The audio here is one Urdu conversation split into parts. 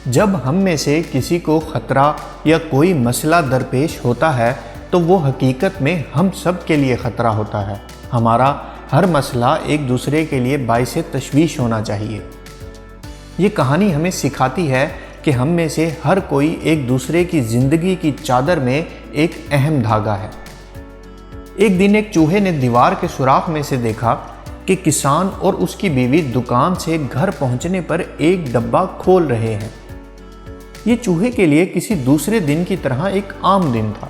جب ہم میں سے کسی کو خطرہ یا کوئی مسئلہ درپیش ہوتا ہے تو وہ حقیقت میں ہم سب کے لیے خطرہ ہوتا ہے۔ ہمارا ہر مسئلہ ایک دوسرے کے لیے باعث تشویش ہونا چاہیے۔ یہ کہانی ہمیں سکھاتی ہے کہ ہم میں سے ہر کوئی ایک دوسرے کی زندگی کی چادر میں ایک اہم دھاگا ہے۔ ایک دن ایک چوہے نے دیوار کے سوراخ میں سے دیکھا کہ کسان اور اس کی بیوی دکان سے گھر پہنچنے پر ایک ڈبہ کھول رہے ہیں۔ یہ چوہے کے لیے کسی دوسرے دن کی طرح ایک عام دن تھا۔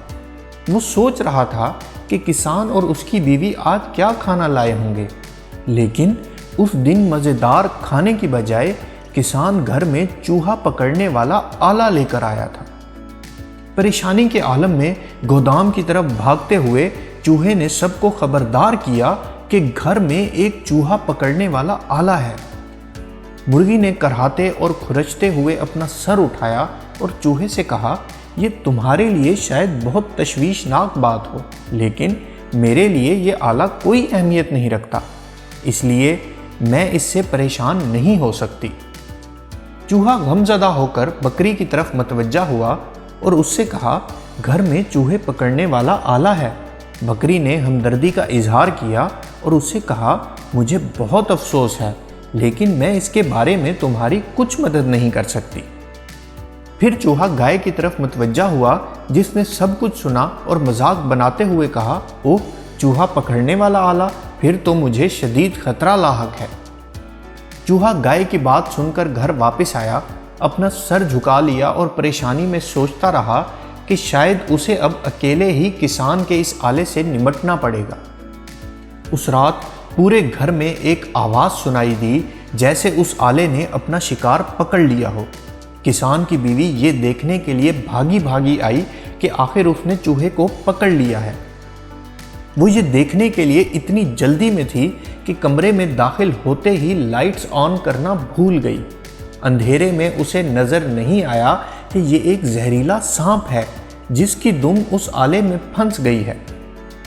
وہ سوچ رہا تھا کہ کسان اور اس کی بیوی آج کیا کھانا لائے ہوں گے، لیکن اس دن مزیدار کھانے کی بجائے کسان گھر میں چوہا پکڑنے والا آلہ لے کر آیا تھا۔ پریشانی کے عالم میں گودام کی طرف بھاگتے ہوئے چوہے نے سب کو خبردار کیا کہ گھر میں ایک چوہا پکڑنے والا آلہ ہے۔ مرغی نے کرہاتے اور کھرچتے ہوئے اپنا سر اٹھایا اور چوہے سے کہا، یہ تمہارے لیے شاید بہت تشویشناک بات ہو، لیکن میرے لیے یہ آلہ کوئی اہمیت نہیں رکھتا، اس لیے میں اس سے پریشان نہیں ہو سکتی۔ چوہا غمزدہ ہو کر بکری کی طرف متوجہ ہوا اور اس سے کہا، گھر میں چوہے پکڑنے والا آلہ ہے۔ بکری نے ہمدردی کا اظہار کیا اور اس سے کہا، مجھے بہت افسوس ہے، لیکن میں اس کے بارے میں تمہاری کچھ مدد نہیں کر سکتی۔ پھر چوہا گائے کی طرف متوجہ ہوا جس نے سب کچھ سنا اور مذاق بناتے ہوئے کہا، اوہ چوہا پکڑنے والا آلہ، پھر تو مجھے شدید خطرہ لاحق ہے۔ چوہا گائے کی بات سن کر گھر واپس آیا، اپنا سر جھکا لیا اور پریشانی میں سوچتا رہا کہ شاید اسے اب اکیلے ہی کسان کے اس آلے سے نمٹنا پڑے گا۔ اس رات پورے گھر میں ایک آواز سنائی دی جیسے اس آلے نے اپنا شکار پکڑ لیا ہو۔ کسان کی بیوی یہ دیکھنے کے لیے بھاگی بھاگی آئی کہ آخر اس نے چوہے کو پکڑ لیا ہے۔ وہ یہ دیکھنے کے لیے اتنی جلدی میں تھی کہ کمرے میں داخل ہوتے ہی لائٹس آن کرنا بھول گئی۔ اندھیرے میں اسے نظر نہیں آیا کہ یہ ایک زہریلا سانپ ہے جس کی دم اس آلے میں پھنس گئی ہے۔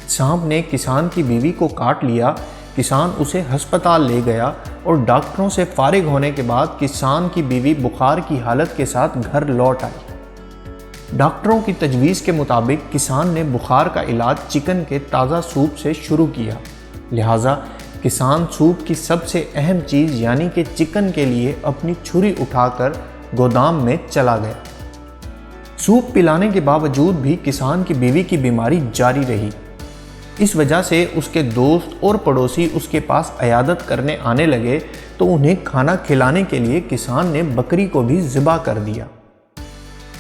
سانپ نے کسان کی بیوی کو کاٹ لیا۔ کسان اسے ہسپتال لے گیا اور ڈاکٹروں سے فارغ ہونے کے بعد کسان کی بیوی بخار کی حالت کے ساتھ گھر لوٹ آئی۔ ڈاکٹروں کی تجویز کے مطابق کسان نے بخار کا علاج چکن کے تازہ سوپ سے شروع کیا، لہٰذا کسان سوپ کی سب سے اہم چیز یعنی کہ چکن کے لیے اپنی چھری اٹھا کر گودام میں چلا گیا۔ سوپ پلانے کے باوجود بھی کسان کی بیوی کی بیماری جاری رہی۔ اس وجہ سے اس کے دوست اور پڑوسی اس کے پاس عیادت کرنے آنے لگے تو انہیں کھانا کھلانے کے لیے کسان نے بکری کو بھی ذبح کر دیا۔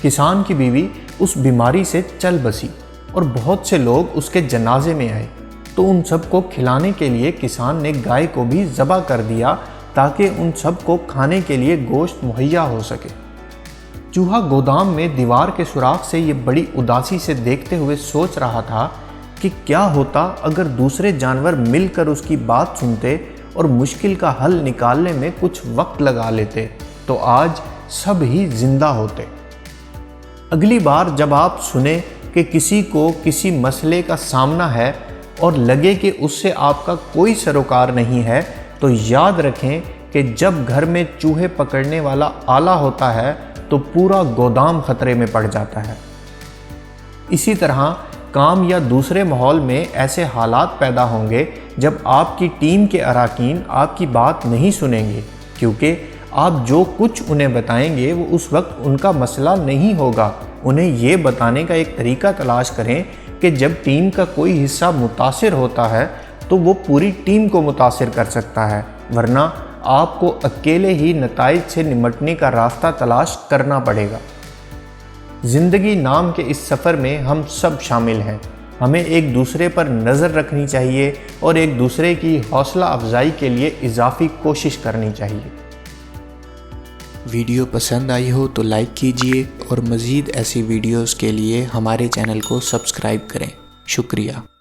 کسان کی بیوی اس بیماری سے چل بسی اور بہت سے لوگ اس کے جنازے میں آئے تو ان سب کو کھلانے کے لیے کسان نے گائے کو بھی ذبح کر دیا تاکہ ان سب کو کھانے کے لیے گوشت مہیا ہو سکے۔ چوہا گودام میں دیوار کے سوراخ سے یہ بڑی اداسی سے دیکھتے ہوئے سوچ رہا تھا کہ کیا ہوتا اگر دوسرے جانور مل کر اس کی بات سنتے اور مشکل کا حل نکالنے میں کچھ وقت لگا لیتے تو آج سب ہی زندہ ہوتے۔ اگلی بار جب آپ سنیں کہ کسی کو کسی مسئلے کا سامنا ہے اور لگے کہ اس سے آپ کا کوئی سروکار نہیں ہے تو یاد رکھیں کہ جب گھر میں چوہے پکڑنے والا آلہ ہوتا ہے تو پورا گودام خطرے میں پڑ جاتا ہے۔ اسی طرح کام یا دوسرے ماحول میں ایسے حالات پیدا ہوں گے جب آپ کی ٹیم کے اراکین آپ کی بات نہیں سنیں گے، کیونکہ آپ جو کچھ انہیں بتائیں گے وہ اس وقت ان کا مسئلہ نہیں ہوگا۔ انہیں یہ بتانے کا ایک طریقہ تلاش کریں کہ جب ٹیم کا کوئی حصہ متاثر ہوتا ہے تو وہ پوری ٹیم کو متاثر کر سکتا ہے، ورنہ آپ کو اکیلے ہی نتائج سے نمٹنے کا راستہ تلاش کرنا پڑے گا۔ زندگی نام کے اس سفر میں ہم سب شامل ہیں۔ ہمیں ایک دوسرے پر نظر رکھنی چاہیے اور ایک دوسرے کی حوصلہ افزائی کے لیے اضافی کوشش کرنی چاہیے۔ ویڈیو پسند آئی ہو تو لائک کیجئے اور مزید ایسی ویڈیوز کے لیے ہمارے چینل کو سبسکرائب کریں۔ شکریہ۔